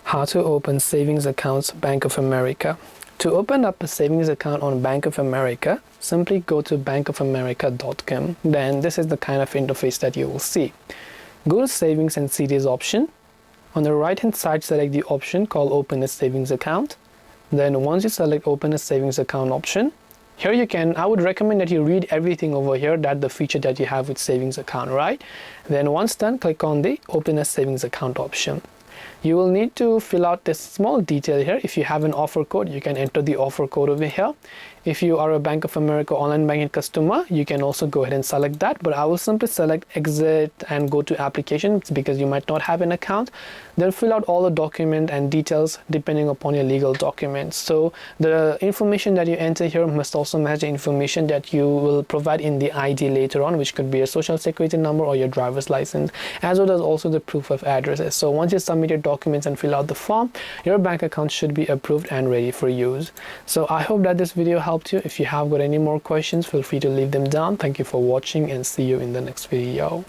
How to open savings accounts Bank of America. To open up a savings account on Bank of America, simply go to bankofamerica.com. Then this is the kind of interface that you will see. Go to Savings and CDs option. On the right hand side, select the option called Open a Savings Account. Then once you select Open a Savings Account option, here I would recommend that you read everything over here, that the feature that you have with savings account, right? Then once done, click on the Open a Savings Account option. You will need to fill out this small detail here. If you have an offer code, you can enter the offer code over here. If you are a Bank of America online banking customer, you can also go ahead and select that, but I will simply select exit and go to applications because you might not have an account. Then fill out all the document and details depending upon your legal documents. So the information that you enter here must also match the information that you will provide in the ID later on, which could be your social security number or your driver's license, as well as also the proof of addresses. So once you submit your documents and fill out the form, your bank account should be approved and ready for use. So I hope that this video helped you. If you have got any more questions, feel free to leave them down. Thank you for watching and see you in the next video.